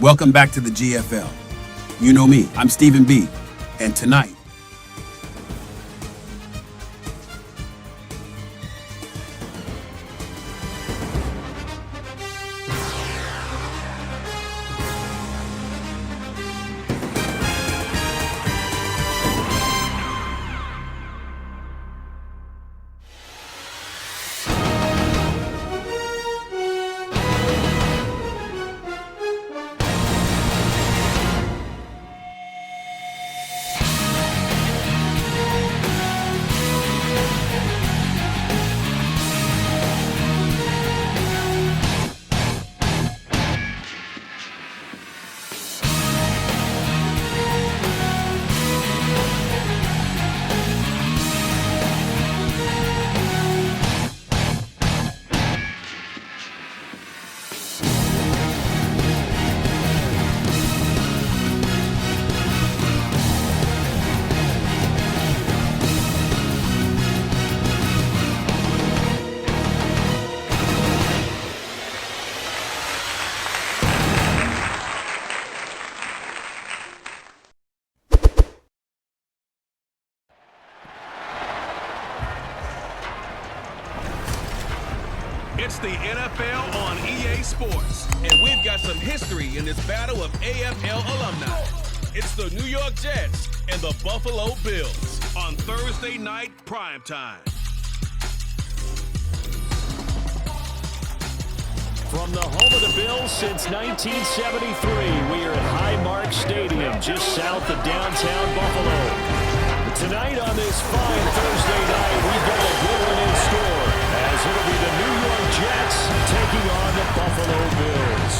Welcome back to the GFL. You know me, I'm Stephen B. And tonight, it's the NFL on EA Sports, and we've got some history in this battle of AFL alumni. It's the New York Jets and the Buffalo Bills on Thursday night primetime. From the home of the Bills since 1973, we are at Highmark Stadium, just south of downtown Buffalo. Tonight on this fine Thursday night, we've got a good one in store, as it'll be the New York Jets taking on the Buffalo Bills.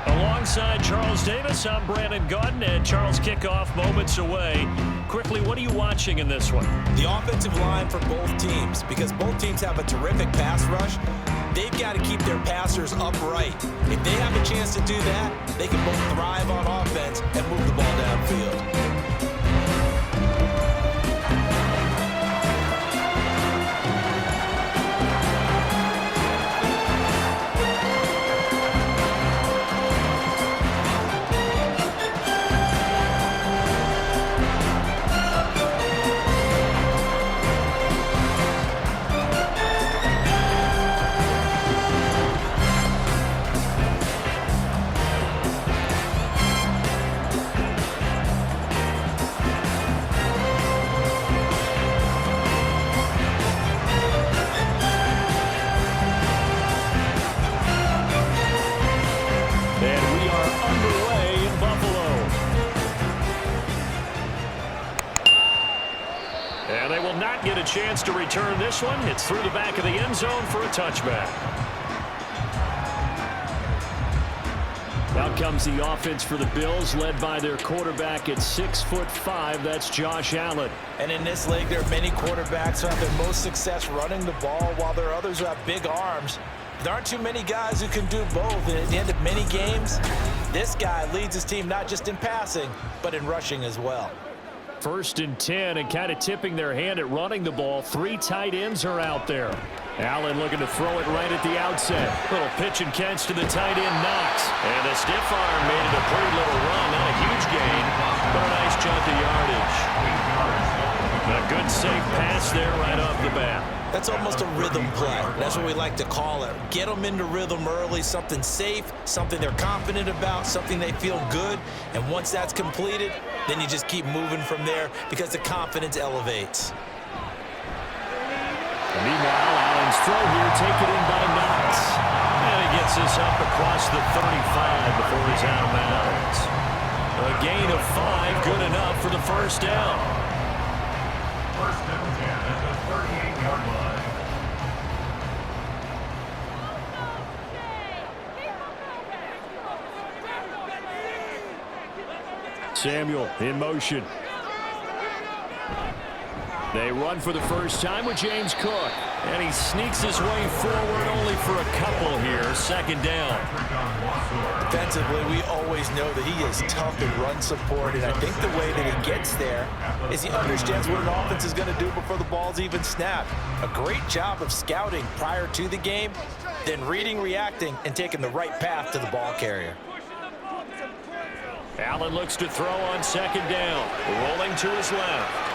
Alongside Charles Davis, I'm Brandon Gautin, and Charles, kickoff moments away. Quickly, what are you watching in this one? The offensive line for both teams, because both teams have a terrific pass rush. They've got to keep their passers upright. If they have a chance to do that, they can both thrive on offense and move the ball downfield. And they will not get a chance to return this one. It's through the back of the end zone for a touchback. Out comes the offense for the Bills, led by their quarterback at 6'5". That's Josh Allen. And in this league, there are many quarterbacks who have their most success running the ball, while there are others who have big arms. There aren't too many guys who can do both. And at the end of many games, this guy leads his team not just in passing, but in rushing as well. 1st and 10, and kind of tipping their hand at running the ball. 3 tight ends are out there. Allen looking to throw it right at the outset. Little pitch and catch to the tight end, Knox. And the stiff arm made it a pretty little run. Not a huge gain pass there right off the bat. That's almost a rhythm play. That's what we like to call it. Get them into rhythm early, something safe, something they're confident about, something they feel good. And once that's completed, then you just keep moving from there because the confidence elevates. Meanwhile, Allen's throw here taken in by Knox. And he gets this up across the 35 before he's out of bounds. A gain of 5, good enough for the first down. First and 10 at the 38-yard line. Samuel in motion. They run for the first time with James Cook. And he sneaks his way forward only for a couple here. Second down. Defensively, we always know that he is tough in run support, and I think the way that he gets there is he understands what an offense is going to do before the ball's even snapped. A great job of scouting prior to the game, then reading, reacting, and taking the right path to the ball carrier. Allen looks to throw on second down. Rolling to his left.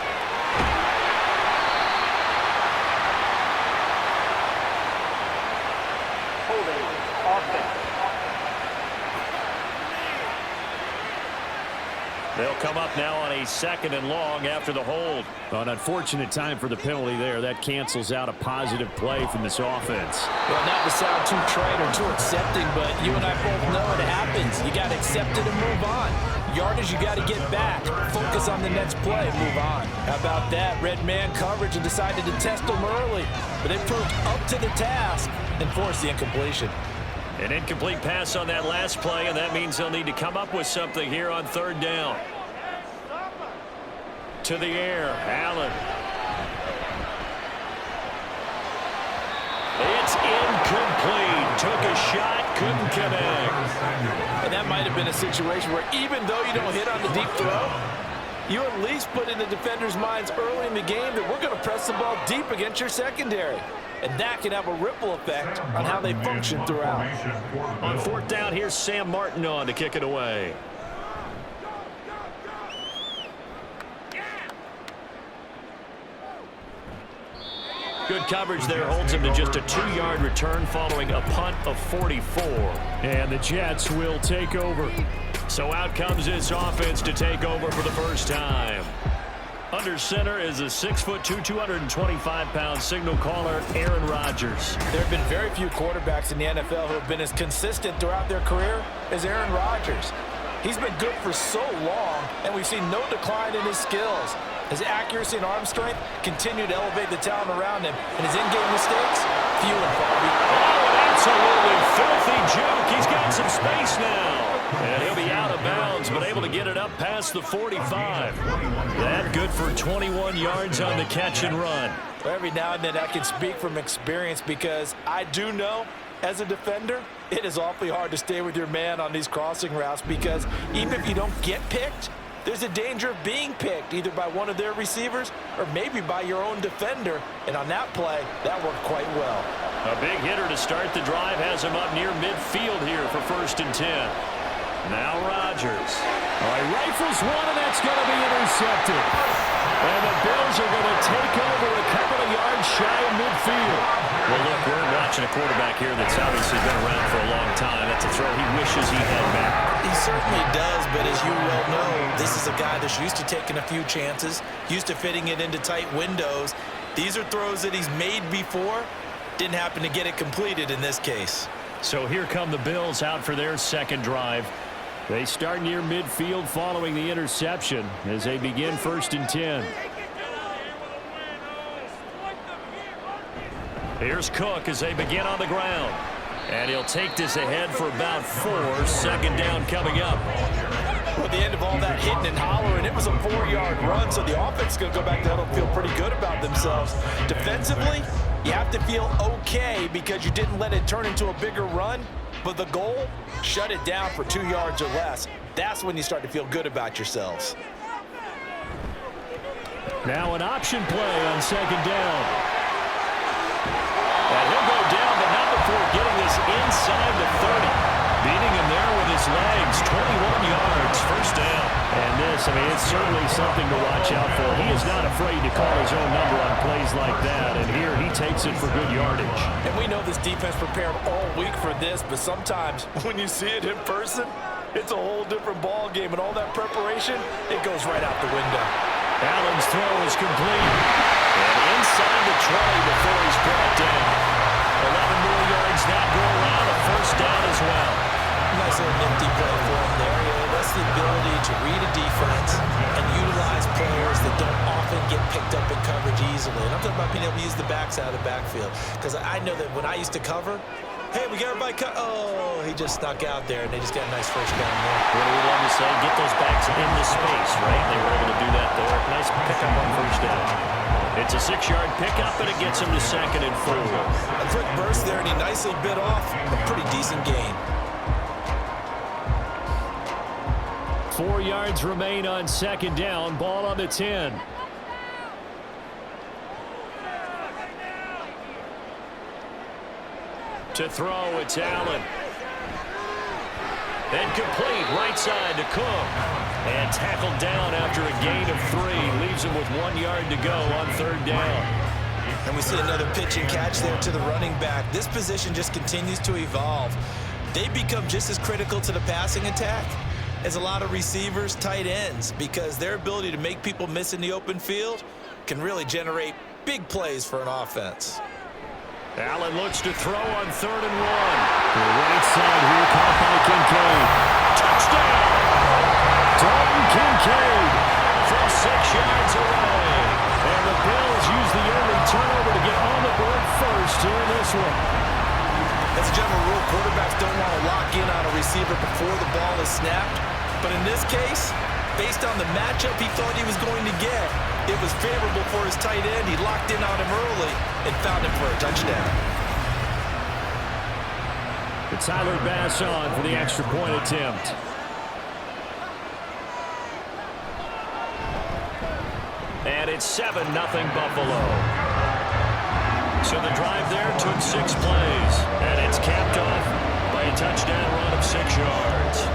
They'll come up now on a second and long after the hold. An unfortunate time for the penalty there. That cancels out a positive play from this offense. Well, not to sound too trite or too accepting, but you and I both know it happens. You got to accept it and move on. Yardage, you got to get back. Focus on the next play and move on. How about that? Red man coverage and decided to test them early. But they proved up to the task and forced the incompletion. An incomplete pass on that last play, and that means they'll need to come up with something here on third down. To the air, Allen. It's incomplete. Took a shot, couldn't connect. And that might have been a situation where even though you don't hit on the deep throw, you at least put in the defender's minds early in the game that we're going to press the ball deep against your secondary. And that can have a ripple effect on how they function throughout. On fourth down, here's Sam Martin on to kick it away. Good coverage there holds him to just a 2-yard return following a punt of 44. And the Jets will take over. So out comes this offense to take over for the first time. Under center is a 6'2", 225-pound signal caller, Aaron Rodgers. There have been very few quarterbacks in the NFL who have been as consistent throughout their career as Aaron Rodgers. He's been good for so long, and we've seen no decline in his skills. His accuracy and arm strength continue to elevate the talent around him, and his in-game mistakes, few and far between. Oh, absolutely filthy juke. He's got some space now. And he'll be out of bounds, but able to get it up past the 45. That good for 21 yards on the catch and run. Well, every now and then I can speak from experience because I do know, as a defender, it is awfully hard to stay with your man on these crossing routes because even if you don't get picked, there's a danger of being picked either by one of their receivers or maybe by your own defender. And on that play, that worked quite well. A big hitter to start the drive has him up near midfield here for 1st and 10. Now Rodgers. All right, rifles one, and that's going to be intercepted. And the Bills are going to take over a couple of yards shy of midfield. Well, look, we're watching a quarterback here that's obviously been around for a long time. That's a throw he wishes he had back. He certainly does, but as you well know, this is a guy that's used to taking a few chances, used to fitting it into tight windows. These are throws that he's made before. Didn't happen to get it completed in this case. So here come the Bills out for their second drive. They start near midfield following the interception as they begin 1st and 10. Here's Cook as they begin on the ground. And he'll take this ahead for about 4. 2nd down coming up. Well, at the end of all that hitting and hollering, it was a 4-yard run, so the offense is going to go back to huddle and feel pretty good about themselves. Defensively, you have to feel okay because you didn't let it turn into a bigger run. But the goal, shut it down for 2 yards or less. That's when you start to feel good about yourselves. Now an option play on 2nd down. And he'll go down, but not before getting this inside the 30. Beating him there with his legs, 21 yards, 1st down. And this I mean, it's certainly something to watch out for. He is not afraid to call his own number on plays like that, and here he takes it for good yardage. And we know this defense prepared all week for this, but sometimes when you see it in person, it's a whole different ball game, and all that preparation, it goes right out the window. Allen's throw is complete. And inside the 20 before he's brought down. 11 more yards now go around, a first down as well. Nice little nifty play for him there. That's the ability to read a defense and utilize players that don't often get picked up in coverage easily. And I'm talking about being able to use the backside of the backfield. Because I know that when I used to cover, hey, we got everybody cut. Oh, he just snuck out there, and they just got a nice first down there. What do we love to say? Get those backs into space, right? They were able to do that there. Nice pickup on first down. It's a 6-yard pickup, and it gets him to 2nd and 4. A quick burst there, and he nicely bit off a pretty decent gain. 4 yards remain on 2nd down. Ball on the 10. To throw, it's Allen. And complete, right side to Cook. And tackled down after a gain of 3. Leaves him with 1 yard to go on 3rd down. And we see another pitch and catch there to the running back. This position just continues to evolve. They become just as critical to the passing attack as a lot of receivers, tight ends, because their ability to make people miss in the open field can really generate big plays for an offense. Allen looks to throw on 3rd and 1. To the right side here, caught by Kincaid. Touchdown! Dalton Kincaid from 6 yards away. And the Bills use the early turnover to get on the board first here in this one. As a general rule, quarterbacks don't want to lock in on a receiver before the ball is snapped. But in this case, based on the matchup he thought he was going to get, it was favorable for his tight end. He locked in on him early and found him for a touchdown. It's Tyler Bass on for the extra point attempt. And it's 7-0 Buffalo. So the drive there took 6 plays, and it's capped off by a touchdown run of 6 yards.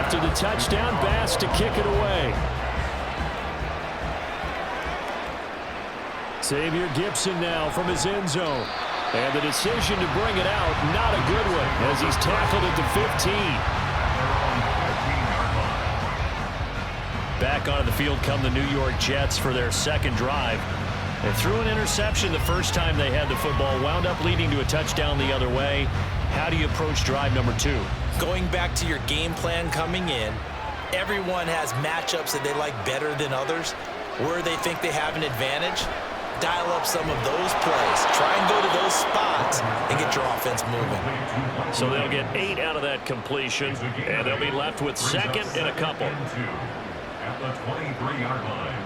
After the touchdown, Bass to kick it away. Xavier Gibson now from his end zone. And the decision to bring it out, not a good one, as he's tackled at the 15. Back onto the field come the New York Jets for their 2nd drive. They threw an interception the first time they had the football, wound up leading to a touchdown the other way. How do you approach drive number 2? Going back to your game plan coming in, everyone has matchups that they like better than others, where they think they have an advantage. Dial up some of those plays. Try and go to those spots and get your offense moving. So they'll get 8 out of that completion, and they'll be left with 2nd and a couple. At the 23-yard line.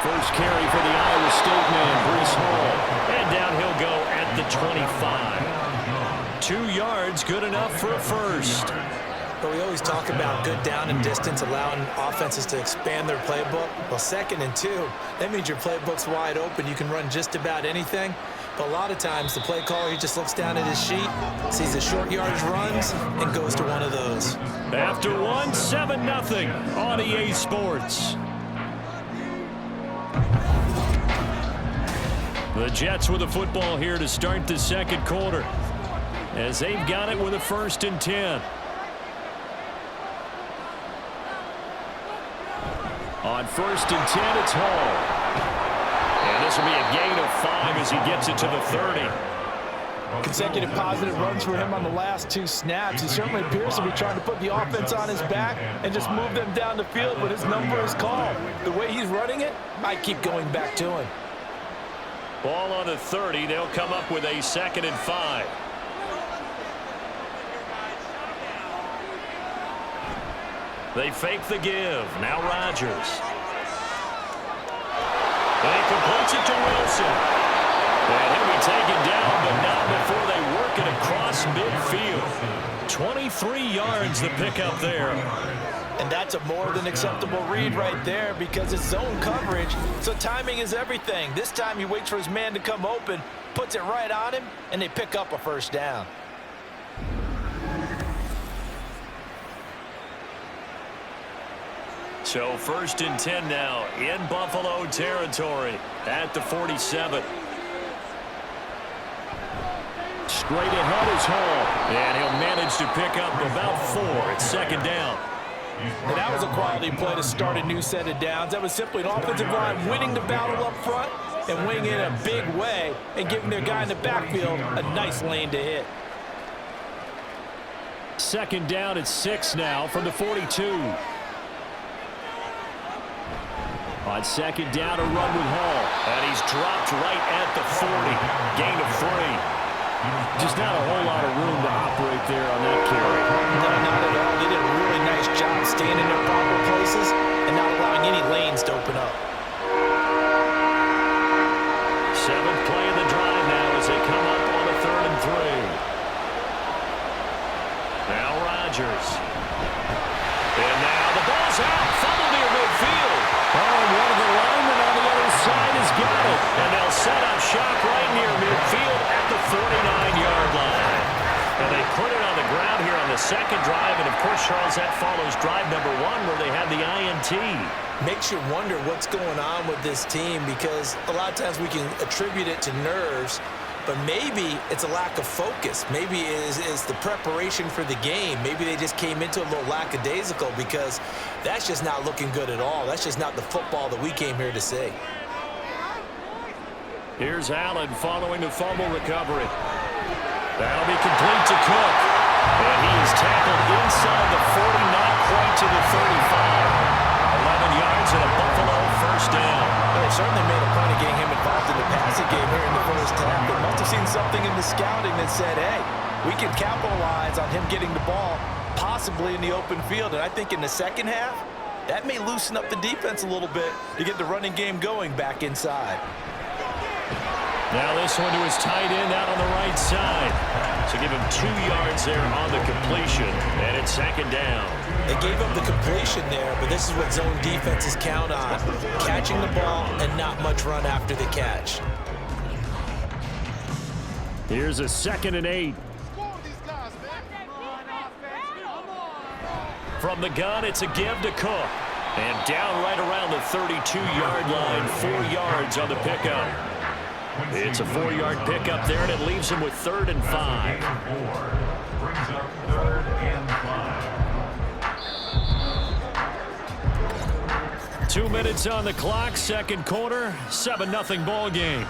First carry for the Iowa State man, Bruce Hall. And down he'll go at the 25. 2 yards, good enough for a first. But we always talk about good down and distance, allowing offenses to expand their playbook. Well, 2nd and 2, that means your playbook's wide open. You can run just about anything. But a lot of times, the play caller, he just looks down at his sheet, sees the short yardage runs, and goes to one of those. After 1, 7-0 on EA Sports. The Jets with the football here to start the 2nd quarter, as they've got it with a 1st and 10. On 1st and 10, it's Hall. And this will be a gain of 5 as he gets it to the 30. Consecutive positive runs for him on the last 2 snaps. He certainly appears to be trying to put the offense on his back and just move them down the field when his number is called. The way he's running it, I keep going back to him. Ball on the 30. They'll come up with a 2nd and 5. They fake the give. Now Rodgers. And he completes it to Wilson. And he'll be taken down, but not before they work it across midfield. 23 yards the pickup there. And that's a more than acceptable read right there because it's zone coverage, so timing is everything. This time he waits for his man to come open, puts it right on him, and they pick up a first down. So 1st and 10 now in Buffalo territory at the 47. Straight ahead is Hall, and he'll manage to pick up about 4. It's 2nd down. And that was a quality play to start a new set of downs. That was simply an offensive line winning the battle up front and winning it in a big way and giving their guy in the backfield a nice lane to hit. 2nd down at 6 now from the 42. On 2nd down, a run with Hall. And he's dropped right at the 40. Gain of 3. Just not a whole lot of room to operate there on that carry. No, not at all. They did a really nice job staying in their proper places and not allowing any lanes to open up. 7th play of the drive now as they come up on a 3rd and 3. Now Rodgers. And now the ball's out. Fumble near midfield. Oh, and one of the linemen on the other side has got it. And they'll set up shop right near midfield at the 49-yard line. And they put it on the ground here on the 2nd drive. And, of course, Charles, that follows drive number 1 where they had the INT. Makes you wonder what's going on with this team because a lot of times we can attribute it to nerves, but maybe it's a lack of focus. Maybe it's the preparation for the game. Maybe they just came into a little lackadaisical because that's just not looking good at all. That's just not the football that we came here to see. Here's Allen following the fumble recovery. That'll be complete to Cook. And he is tackled inside the 40, not quite to the 35. 11 yards and a Buffalo first down. Well, they certainly made a point of getting him involved in the passing game here in the first half. They must have seen something in the scouting that said, hey, we can capitalize on him getting the ball possibly in the open field. And I think in the second half, that may loosen up the defense a little bit to get the running game going back inside. Now this one to his tight end out on the right side. So give him 2 yards there on the completion, and it's 2nd down. They gave up the completion there, but this is what zone defenses count on. Catching the ball and not much run after the catch. Here's a 2nd and 8. From the gun, it's a give to Cook. And down right around the 32-yard line, 4 yards on the pickup. It's a 4-yard pickup there, and it leaves him with 3rd and 5. Brings up 3rd and 5. 2 minutes on the clock, 2nd quarter, 7-0 ball game.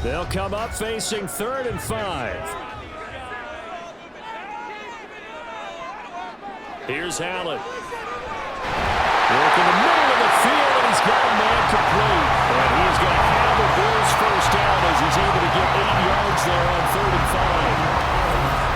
They'll come up facing 3rd and 5. Here's Allen. Work in the middle of the field, and he's got a man complete. And he's going to have the Bills first down as he's able to get 8 yards there on 3rd and 5.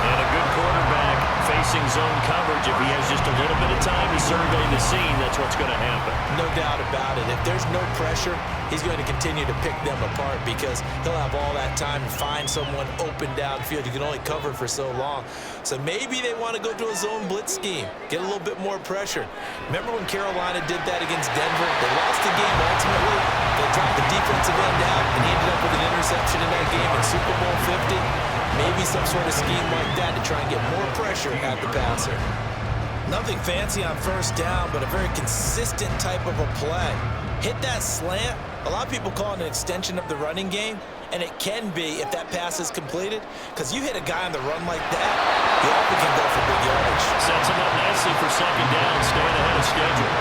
And a good quarterback facing zone coverage. If he has just a little bit of time to survey the scene, that's what's going to happen. No doubt about it. If there's no pressure, he's going to continue to pick them apart because he'll have all that time to find someone open downfield. You can only cover for so long. So maybe they want to go to a zone blitz scheme, get a little bit more pressure. Remember when Carolina did that against Denver? They lost the game ultimately. They dropped the defensive end out, and he ended up with an interception in that game in Super Bowl 50. Maybe some sort of scheme like that to try and get more pressure at the passer. Nothing fancy on first down, but a very consistent type of a play. Hit that slant. A lot of people call it an extension of the running game, and it can be if that pass is completed, because you hit a guy on the run like that, you often can go for big yardage. Sets him up nicely for 2nd down, staying ahead of schedule.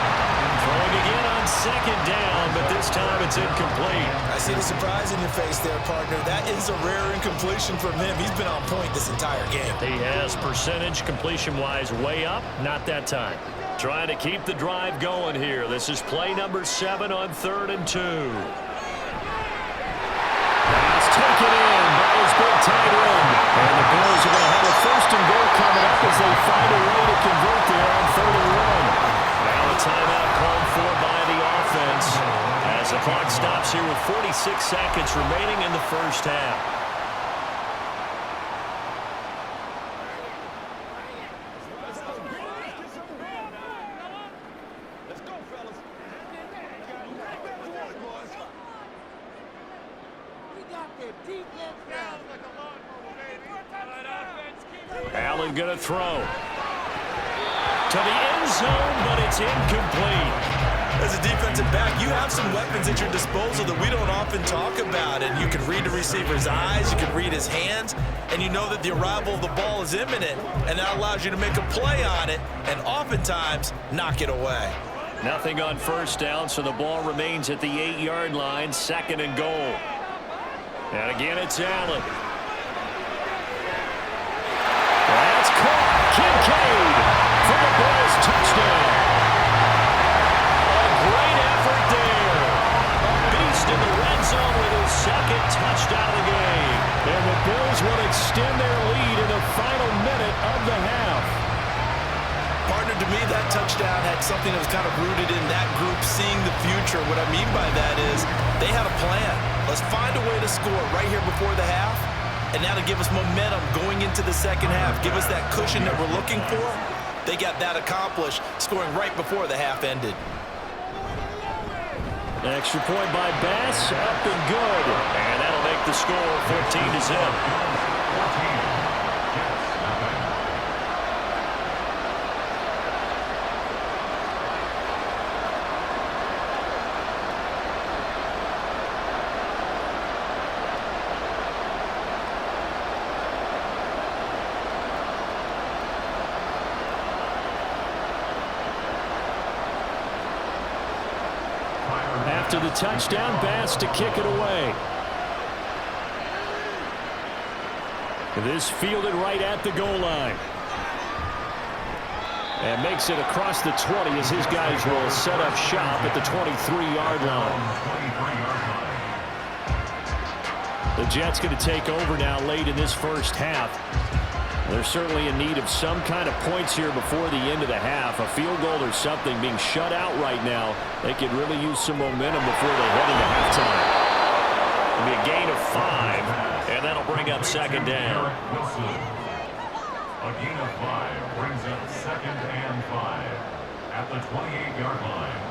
Throwing again on 2nd down, but this time it's incomplete. I see the surprise in your face there, partner. That is a rare incompletion from him. He's been on point this entire game. He has percentage completion-wise way up, not that time. Trying to keep the drive going here. This is play number 7 on 3rd and 2. Pass taken in by his big tight end. And the Bills are going to have a 1st and goal coming up as they find a way to convert minutes remaining in the first half. Allen going to throw to the end zone, but it's incomplete. As a defensive back, you have some weapons at your disposal that we don't often talk about. And you can read the receiver's eyes, you can read his hands, and you know that the arrival of the ball is imminent, and that allows you to make a play on it and oftentimes knock it away. Nothing on first down, so the ball remains at the 8-yard line, 2nd and goal. And again, it's Allen. That's caught. Kincaid for the Bills touchdown. A great effort there. Beast in the red zone with his 2nd touchdown of the game. And the Bills will extend their lead in the final minute of the half. Partner, to me, that touchdown had something that was kind of rooted in that group seeing the future. What I mean by that is they had a plan. Let's find a way to score right here before the half. And now to give us momentum going into the second half, give us that cushion that we're looking for. They got that accomplished, scoring right before the half ended. Extra point by Bass, up and good. And that'll make the score 14-0. After the touchdown, Bass to kick it away. This fielded right at the goal line. And makes it across the 20 as his guys will set up shop at the 23-yard line. The Jets going to take over now late in this first half. They're certainly in need of some kind of points here before the end of the half. A field goal or something, being shut out right now. They could really use some momentum before they head into halftime. It'll be a gain of 5, and that'll bring up 2nd down. A gain of 5 brings up 2nd and 5 at the 28-yard line.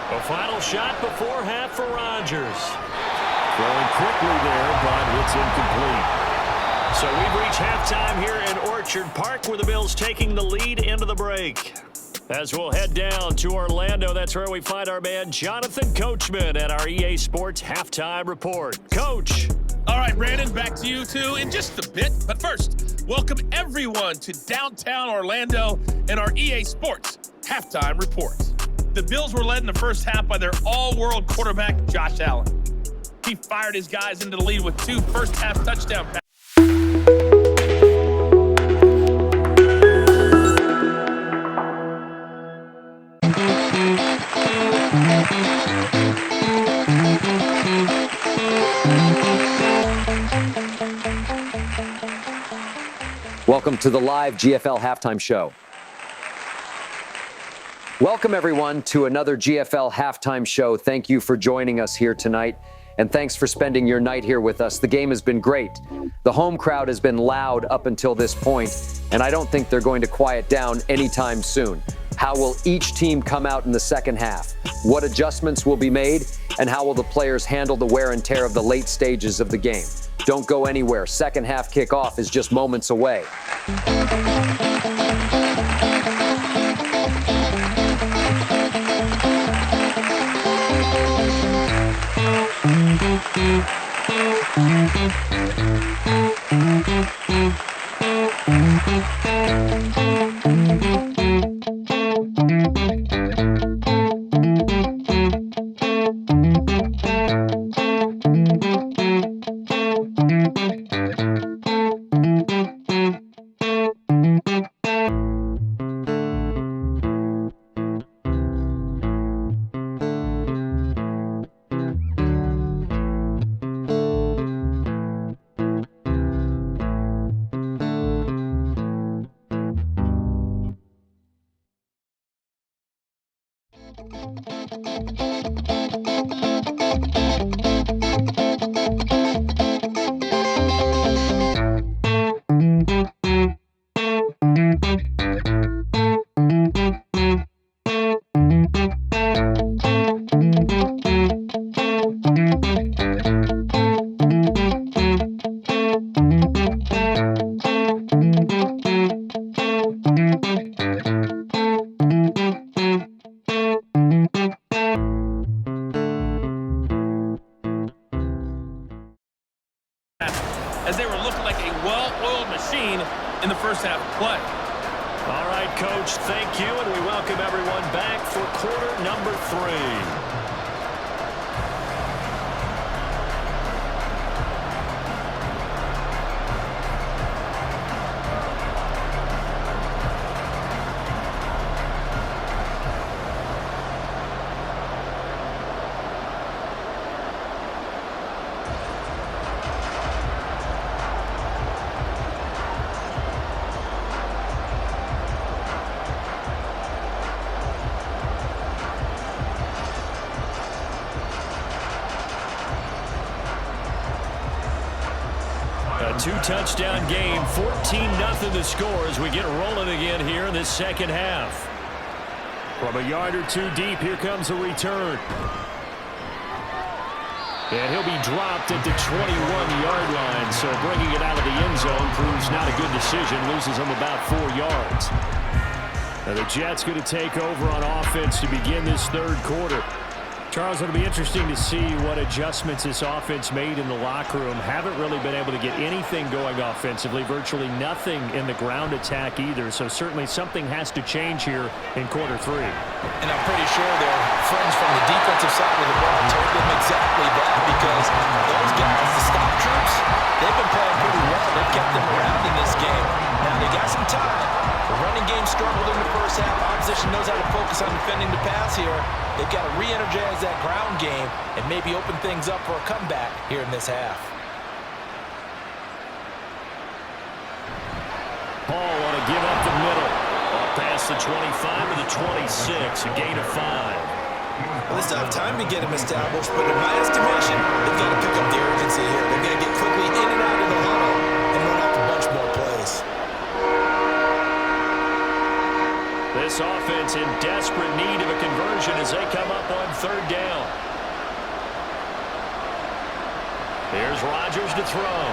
A final shot before half for Rodgers. Throwing quickly there, but it's incomplete. So we've reached halftime here in Orchard Park, where the Bills taking the lead into the break. As we'll head down to Orlando, that's where we find our man Jonathan Coachman at our EA Sports Halftime Report. Coach. All right, Brandon, back to you two in just a bit. But first, welcome everyone to downtown Orlando and our EA Sports Halftime Report. The Bills were led in the first half by their all-world quarterback, Josh Allen. He fired his guys into the lead with 2 first-half touchdown passes. Welcome to the live GFL halftime show. Welcome, everyone, to another GFL halftime show. Thank you for joining us here tonight, and thanks for spending your night here with us. The game has been great. The home crowd has been loud up until this point, and I don't think they're going to quiet down anytime soon. How will each team come out in the second half? What adjustments will be made? And how will the players handle the wear and tear of the late stages of the game? Don't go anywhere. Second half kickoff is just moments away. as they were looking like a well-oiled machine in the first half of play. All right, Coach, thank you, and we welcome everyone back for quarter number 3. Two-touchdown game, 14-0 the score as we get rolling again here in this second half. From a yard or two deep, here comes a return. And he'll be dropped at the 21-yard line, so bringing it out of the end zone proves not a good decision, loses him about 4 yards. Now the Jets going to take over on offense to begin this third quarter. Charles, it'll be interesting to see what adjustments this offense made in the locker room. Haven't really been able to get anything going offensively, virtually nothing in the ground attack either. So certainly something has to change here in quarter 3. And I'm pretty sure their friends from the defensive side of the ball told them exactly that, because those guys, the stop troops, they've been playing pretty well. They've kept them around in this game. Now they got some time. The running game struggled in the first half. Opposition knows how to focus on defending the pass here. They've got to re-energize that ground game and maybe open things up for a comeback here in this half. Paul want to give up the middle. Past the 25 to the 26, a gain of 5. Well, they still have time to get him established, but in my estimation, they've got to pick up the urgency here. They've got to get quickly in and out of the huddle and run off a bunch more plays. This offense in desperate need of a conversion as they come up on third down. Here's Rodgers to throw.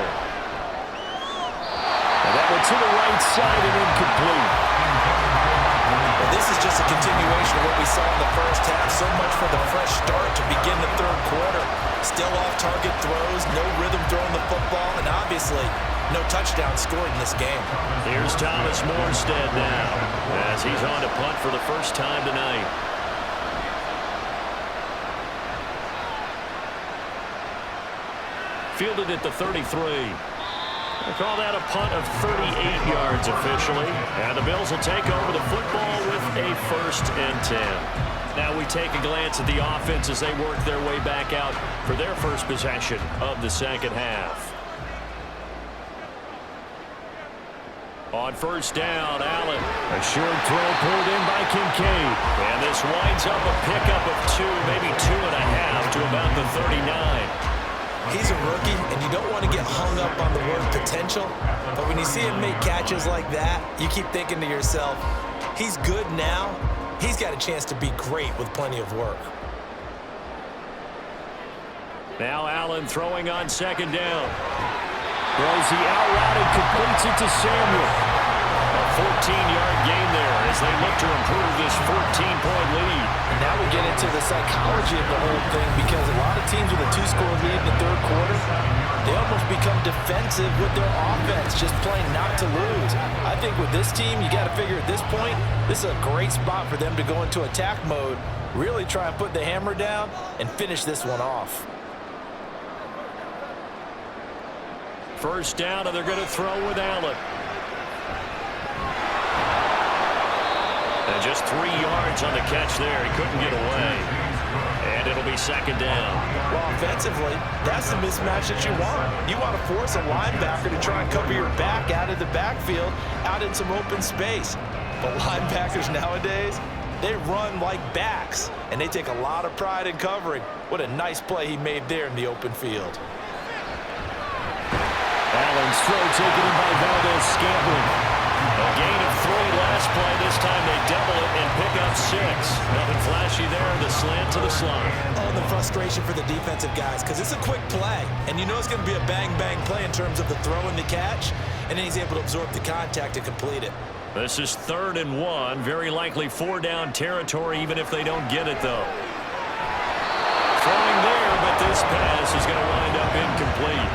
And that one to the right side and incomplete. Well, this is just a continuation of what we saw in the first half. So much for the fresh start to begin the third quarter. Still off-target throws, no rhythm throwing the football, and obviously no touchdown scored in this game. Here's Thomas Morstead now as he's on to punt for the first time tonight. Fielded at the 33. They call that a punt of 38 yards officially. And the Bills will take over the football with a 1st and 10. Now we take a glance at the offense as they work their way back out for their first possession of the second half. On first down, Allen. A short throw pulled in by Kincaid. And this winds up a pickup of 2, maybe 2.5 to about the 39. He's a rookie, and you don't want to get hung up on the word potential. But when you see him make catches like that, you keep thinking to yourself, he's good now. He's got a chance to be great with plenty of work. Now Allen throwing on second down. Throws the out route and completes it to Samuel. A 14-yard gain there as they look to improve this 14-point lead. And now we get into the psychology of the whole thing, because a lot of teams with a 2-score lead in the third quarter, they almost become defensive with their offense, just playing not to lose. I think with this team, you got to figure at this point, this is a great spot for them to go into attack mode, really try and put the hammer down and finish this one off. First down, and they're going to throw with Allen. And just 3 yards on the catch there. He couldn't get away. And it'll be second down. Well, offensively, that's the mismatch that you want. You want to force a linebacker to try and cover your back out of the backfield, out in some open space. But linebackers nowadays, they run like backs, and they take a lot of pride in covering. What a nice play he made there in the open field. Allen's throw taken in by Valdez-Scantling. A gain of 3 last play. This time they double it and pick up 6. Nothing flashy there. The slant to the slot. Oh, the frustration for the defensive guys, because it's a quick play, and you know it's going to be a bang-bang play in terms of the throw and the catch, and then he's able to absorb the contact to complete it. This is 3rd and 1. Very likely 4-down territory, even if they don't get it, though. Throwing there, but this pass is going to wind up incomplete.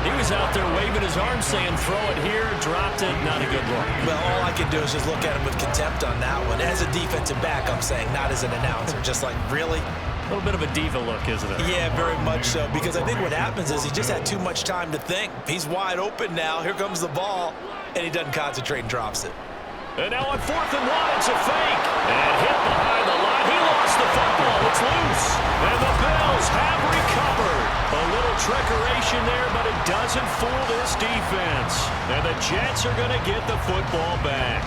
He was out there waving his arm saying, throw it here, dropped it, not a good look. Well, all I can do is just look at him with contempt on that one. As a defensive back, I'm saying, not as an announcer. Just like, really? A little bit of a diva look, isn't it? Yeah, very much so. Because I think what happens is he just had too much time to think. He's wide open now. Here comes the ball. And he doesn't concentrate and drops it. And now on 4th and 1, it's a fake. And hit behind the line. He lost the football. It's loose. And the Bills have recovered. A little trickeration there, but it doesn't fool this defense. And the Jets are going to get the football back.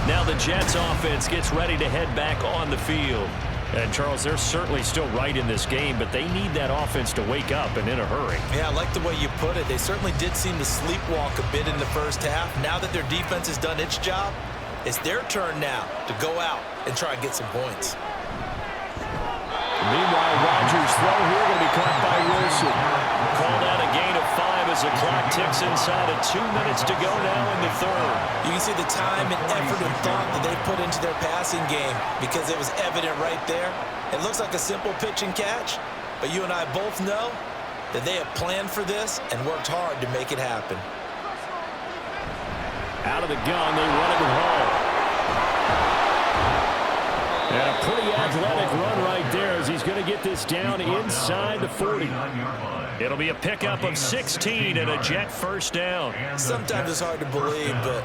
Now the Jets offense gets ready to head back on the field. And, Charles, they're certainly still right in this game, but they need that offense to wake up and in a hurry. Yeah, I like the way you put it. They certainly did seem to sleepwalk a bit in the first half. Now that their defense has done its job, it's their turn now to go out and try and get some points. Meanwhile, Rodgers' throw here going to be caught by Wilson. Called out a gain of 5 as the clock ticks inside of 2 minutes to go now in the third. You can see the time and effort and thought that they put into their passing game because it was evident right there. It looks like a simple pitch and catch, but you and I both know that they have planned for this and worked hard to make it happen. Out of the gun, they run it with Hall. And a pretty athletic run right there as he's going to get this down inside the 40. It'll be a pickup of 16 and a Jet first down. Sometimes it's hard to believe, but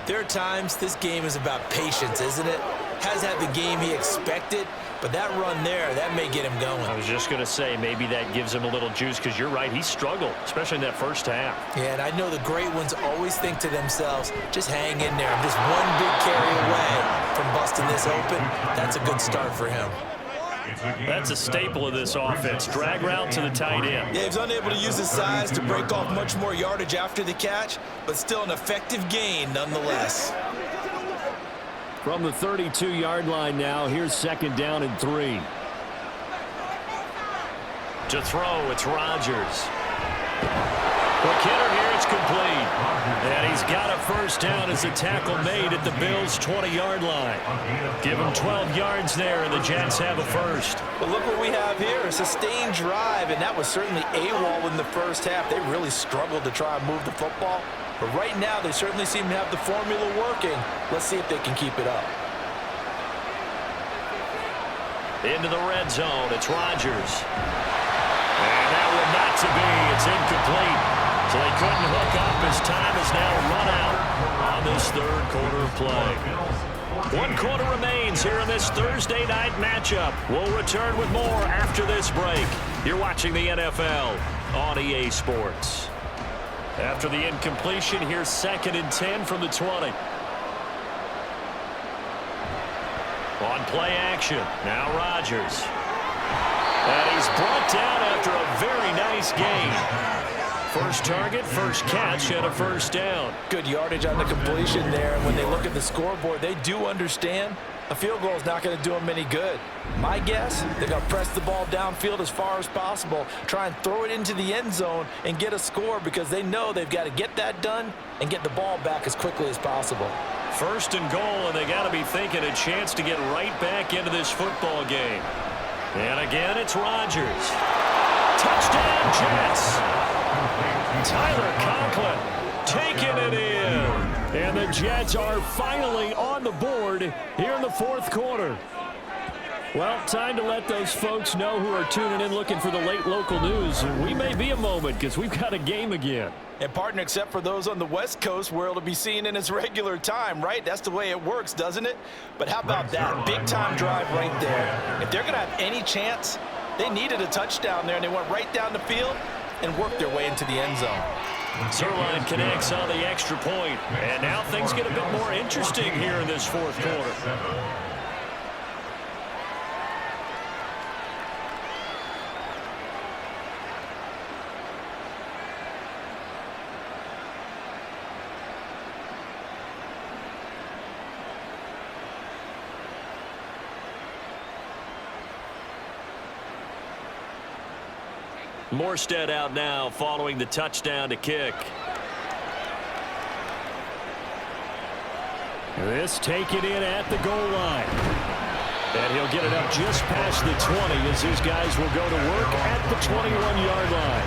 there are times this game is about patience, isn't it? Hasn't had the game he expected, but that run there, that may get him going. I was just going to say maybe that gives him a little juice because you're right, he struggled, especially in that first half. Yeah, and I know the great ones always think to themselves, just hang in there. I'm just one big carry away from busting this open. That's a good start for him. That's a staple of this offense. Drag route to the tight end. Yeah, he was unable to use his size to break off much more yardage after the catch, but still an effective gain nonetheless. From the 32-yard line now, here's 2nd down and 3. To throw, it's Rodgers. McKinnon here, it's complete. And he's got a first down as the tackle made at the Bills' 20-yard line. Give him 12 yards there, and the Jets have a first. But look what we have here, a sustained drive, and that was certainly AWOL in the first half. They really struggled to try and move the football. But right now, they certainly seem to have the formula working. Let's see if they can keep it up. Into the red zone, it's Rodgers. And that will not to be. It's incomplete. So they couldn't hook up. His time is now run out on this third quarter of play. 1 quarter remains here in this Thursday night matchup. We'll return with more after this break. You're watching the NFL on EA Sports. After the incompletion, here's 2nd and 10 from the 20. On play action, now Rodgers. And he's brought down after a very nice gain. First target, first catch, and a first down. Good yardage on the completion there. And when they look at the scoreboard, they do understand a field goal is not going to do them any good. My guess, they're going to press the ball downfield as far as possible, try and throw it into the end zone and get a score because they know they've got to get that done and get the ball back as quickly as possible. First and goal, and they got to be thinking a chance to get right back into this football game. And again, it's Rodgers. Touchdown, Jets. Tyler Conklin taking it in. And the Jets are finally on the board here in the 4th quarter. Well, time to let those folks know who are tuning in looking for the late local news. We may be a moment because we've got a game again. And partner, except for those on the West Coast where it'll be seen in its regular time, right? That's the way it works, doesn't it? But how about that big-time drive right there? If they're going to have any chance, they needed a touchdown there, and they went right down the field and worked their way into the end zone. Zerline connects on the extra point, and now things get a bit more interesting here in this 4th quarter. Morstead out now following the touchdown to kick. This taken in at the goal line. And he'll get it up just past the 20 as his guys will go to work at the 21-yard line.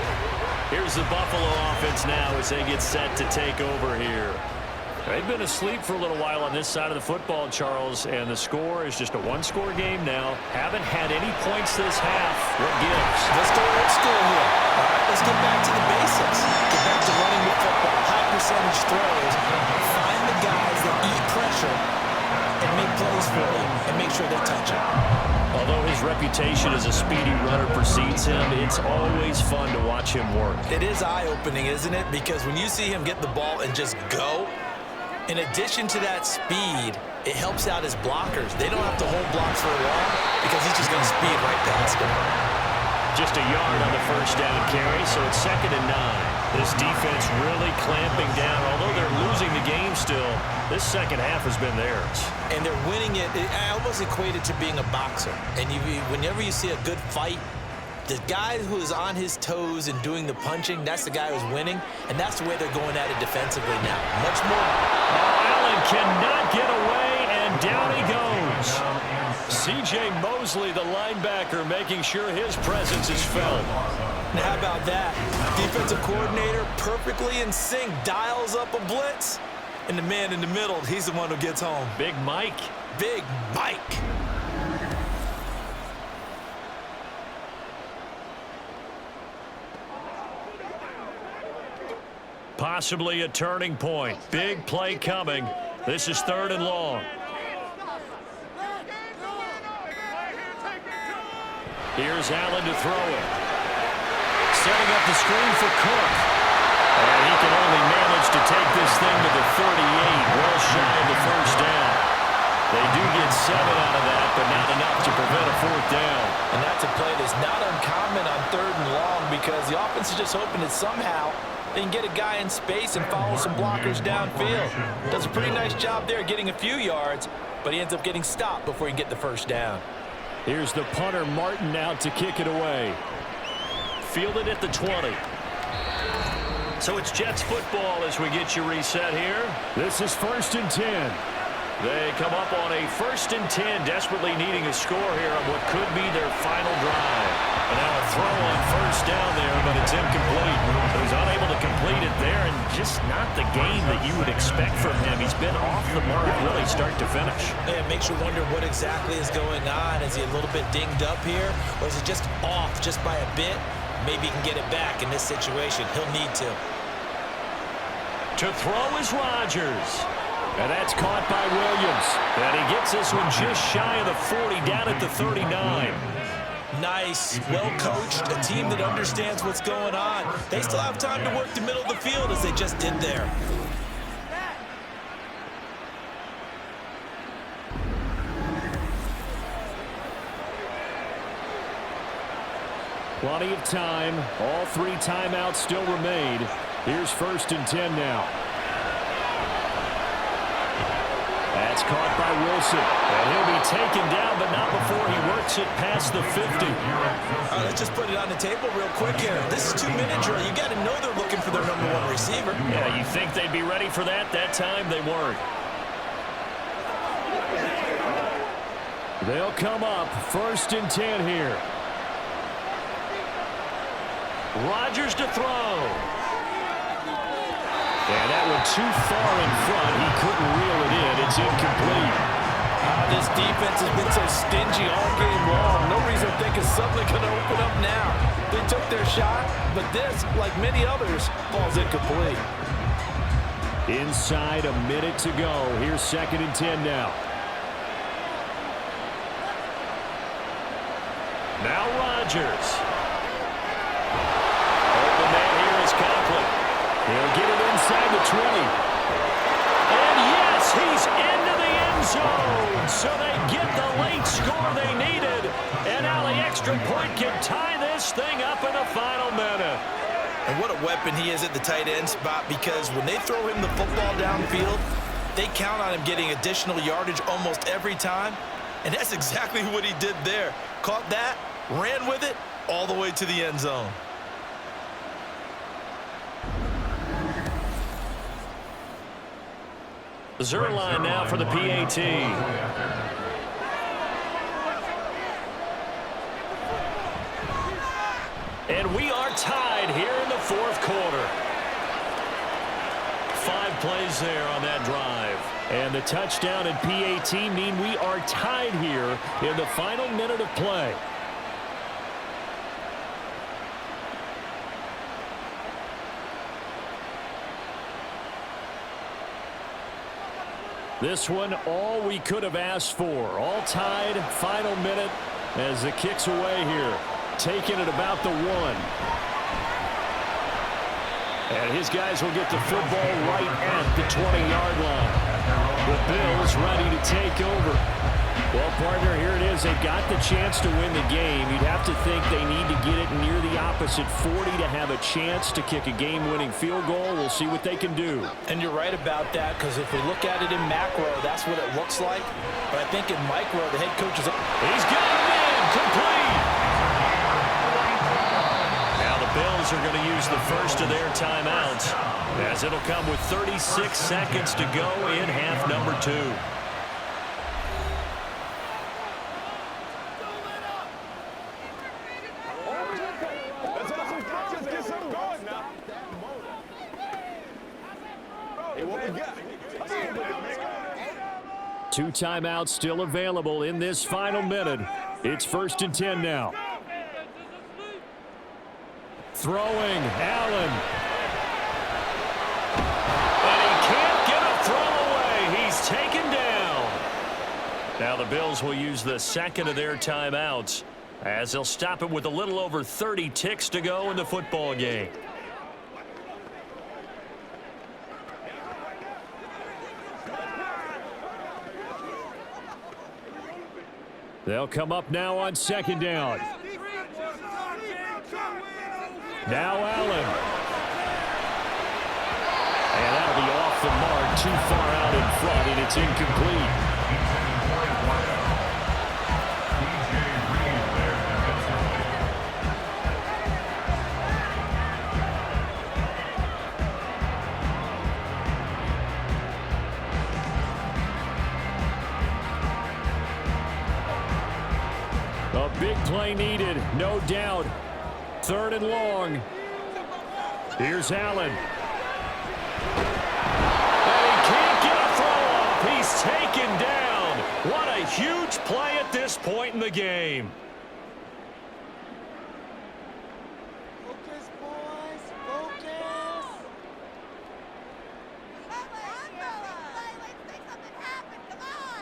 here's the Buffalo offense now as they get set to take over here. They've been asleep for a little while on this side of the football, Charles, and the score is just a one-score game now. Haven't had any points this half. What gives? Let's go old school here. All right, let's get back to the basics. Get back to running the football, high percentage throws. Find the guys that eat pressure and make plays for you and make sure they touch it. Although his reputation as a speedy runner precedes him, it's always fun to watch him work. It is eye-opening, isn't it? Because when you see him get the ball and just go, in addition to that speed, it helps out his blockers. They don't have to hold blocks for long because he's just going to speed right past them. Just a yard on the first down carry, so it's 2nd and 9. This defense really clamping down. Although they're losing the game still, this second half has been theirs. And they're winning it. I almost equate it to being a boxer. And whenever you see a good fight, the guy who is on his toes and doing the punching, that's the guy who's winning. And that's the way they're going at it defensively now. Much more. Allen cannot get away, and down he goes. C.J. Mosley, the linebacker, making sure his presence is felt. Now, how about that? Defensive coordinator perfectly in sync, dials up a blitz. And the man in the middle, he's the one who gets home. Big Mike. Big Mike. Possibly a turning point. Big play coming. This is 3rd and long. Here's Allen to throw it. Setting up the screen for Cook. And he can only manage to take this thing to the 38, well shy of the first down. They do get 7 out of that, but not enough to prevent a 4th down. And that's a play that's not uncommon on 3rd and long because the offense is just hoping that somehow they can get a guy in space and follow some blockers downfield. Does a pretty nice job there getting a few yards, but he ends up getting stopped before he can get the first down. Here's the punter, Martin, out to kick it away. Fielded at the 20. So it's Jets football as we get you reset here. This is 1st and 10. They come up on a 1st and 10, desperately needing a score here on what could be their final drive. And now a throw on 1st down there, but it's incomplete. He's unable to complete it there, and just not the game that you would expect from him. He's been off the mark really start to finish. Yeah, it makes you wonder what exactly is going on. Is he a little bit dinged up here, or is he just off just by a bit? Maybe he can get it back in this situation. He'll need to. To throw is Rodgers. And that's caught by Williams. And he gets this one just shy of the 40, down at the 39. Nice, well-coached, a team that understands what's going on. They still have time to work the middle of the field as they just did there. Plenty of time. All 3 timeouts still remain. Here's 1st and 10 now. That's caught by Wilson. And he'll be taken down, but not before he works it past the 50. All right, let's just put it on the table real quick here. This is 2-minute drill. You got to know they're looking for their #1 receiver. Yeah, you think they'd be ready for that? That time they weren't. They'll come up 1st and 10 here. Rodgers to throw. And that one too far in front. He couldn't reel it in. It's incomplete. This defense has been so stingy all game long. No reason to think it's suddenly going to open up now. They took their shot, but this, like many others, falls incomplete. Inside a minute to go. Here's 2nd and 10 now. Now Rodgers. Open man here is Conklin. He'll get it inside the 20. And yes, he's into the end zone. So they get the late score they needed. And now the extra point can tie this thing up in the final minute. And what a weapon he is at the tight end spot, because when they throw him the football downfield, they count on him getting additional yardage almost every time. And that's exactly what he did there. Caught that, ran with it, all the way to the end zone. Zerline now for the PAT. And we are tied here in the fourth quarter. 5 plays there on that drive. And the touchdown and PAT mean we are tied here in the final minute of play. This one, all we could have asked for. All tied, final minute as the kick's away here. Taking it about the 1. And his guys will get the football right at the 20-yard line. The Bills ready to take over. Well, partner, here it is. They've got the chance to win the game. You'd have to think they need to get it near the opposite 40 to have a chance to kick a game-winning field goal. We'll see what they can do. And you're right about that, because if we look at it in macro, that's what it looks like. But I think in micro, the head coach is... He's got it in. Complete. Now the Bills are going to use the first of their timeouts, as it'll come with 36 seconds to go in half number 2. Two timeouts still available in this final minute. It's 1st and 10 now. Throwing, Allen. And he can't get a throw away. He's taken down. Now the Bills will use the second of their timeouts, as they'll stop it with a little over 30 ticks to go in the football game. They'll come up now on 2nd down. Now Allen. And that'll be off the mark, too far out in front, and it's incomplete. A big play needed, no doubt. 3rd and long. Here's Allen. And he can't get a throw off. He's taken down. What a huge play at this point in the game. Focus, boys. Focus. Let's make something happen. Come on.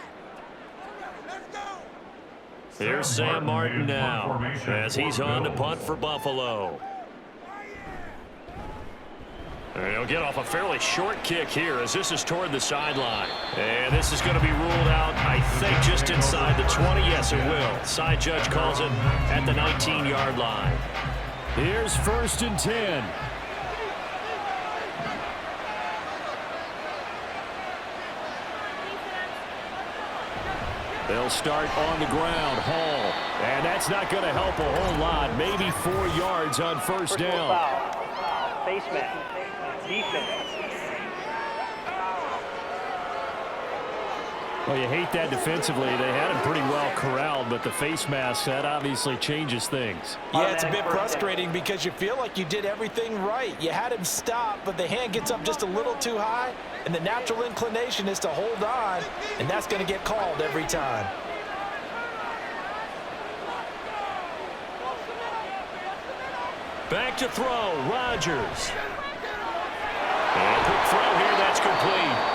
Let's go. Here's Sam Martin now, as he's on to punt for Buffalo. And he'll get off a fairly short kick here, as this is toward the sideline. And this is going to be ruled out, I think, just inside the 20. Yes, it will. Side judge calls it at the 19-yard line. Here's 1st and 10. They'll start on the ground. Hall. And that's not going to help a whole lot. Maybe 4 yards on 1st down. Face mask. Defense. Well, you hate that defensively. They had him pretty well corralled, but the face mask, that obviously changes things. Yeah, it's a bit frustrating because you feel like you did everything right. You had him stop, but the hand gets up just a little too high, and the natural inclination is to hold on, and that's going to get called every time. Back to throw, Rodgers. And quick throw here, that's complete.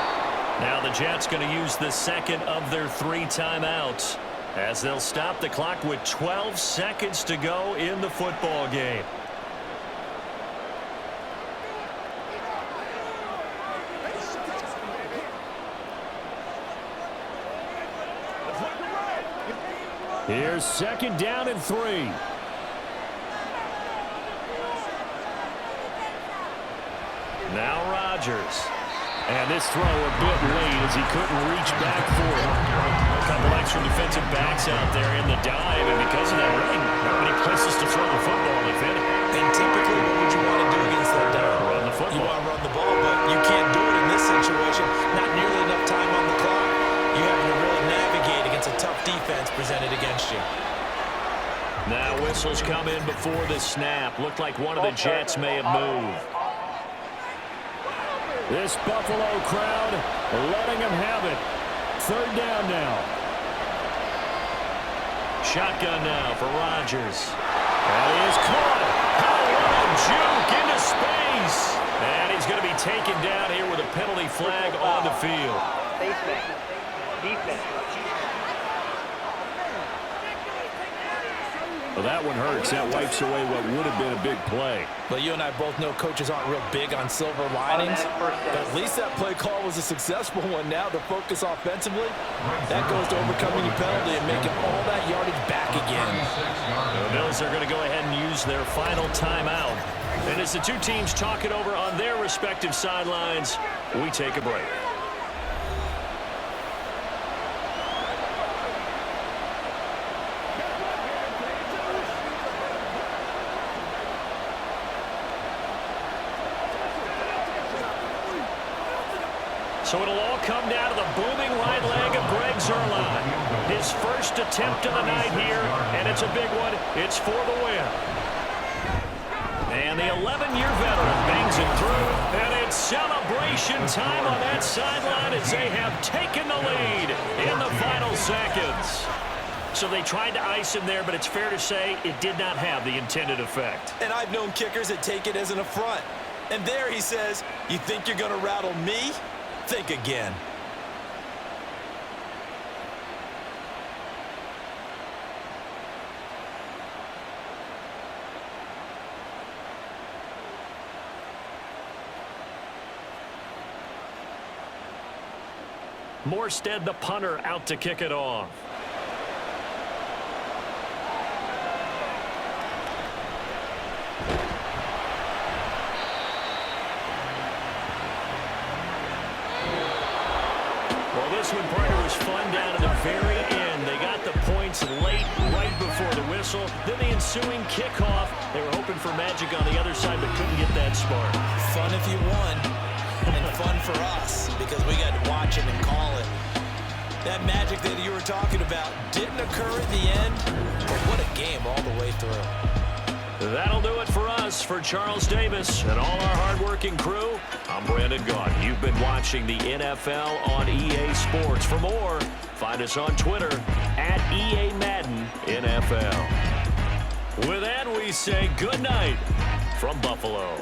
Now the Jets going to use the second of their 3 timeouts, as they'll stop the clock with 12 seconds to go in the football game. Here's 2nd down and 3. Now Rodgers. And this throw a bit late as he couldn't reach back for it. A couple extra defensive backs out there in the dive, and because of that, really not many places to throw the football, if any. And typically, what would you want to do against that dive? Run the football. You want to run the ball, but you can't do it in this situation. Not nearly enough time on the clock. You have to really navigate against a tough defense presented against you. Now whistles come in before the snap. Looked like one of the Jets may have moved. This Buffalo crowd letting them have it. Third down now. Shotgun now for Rodgers. And he is caught. What a juke into space. And he's going to be taken down here with a penalty flag on the field. Defense. Well, that one hurts. That wipes away what would have been a big play. Well, you and I both know coaches aren't real big on silver linings, but at least that play call was a successful one. Now the focus offensively, that goes to overcoming your penalty and making all that yardage back again. The Bills are going to go ahead and use their final timeout. And as the two teams talk it over on their respective sidelines, we take a break. So it'll all come down to the booming right leg of Greg Zuerlein. His first attempt of the night here, and it's a big one. It's for the win. And the 11-year veteran bangs it through, and it's celebration time on that sideline as they have taken the lead in the final seconds. So they tried to ice him there, but it's fair to say it did not have the intended effect. And I've known kickers that take it as an affront. And there he says, you think you're going to rattle me? Think again. Morstead, the punter, out to kick it off. This one, partner, was fun down to the very end. They got the points late, right before the whistle. Then the ensuing kickoff. They were hoping for magic on the other side, but couldn't get that spark. Fun if you won, and fun for us, because we got to watch it and call it. That magic that you were talking about didn't occur at the end, but what a game all the way through. That'll do it for us. For Charles Davis and all our hard-working crew, I'm Brandon Gaudin. You've been watching the NFL on EA Sports. For more, find us on Twitter at EA Madden NFL. With that, we say good night from Buffalo.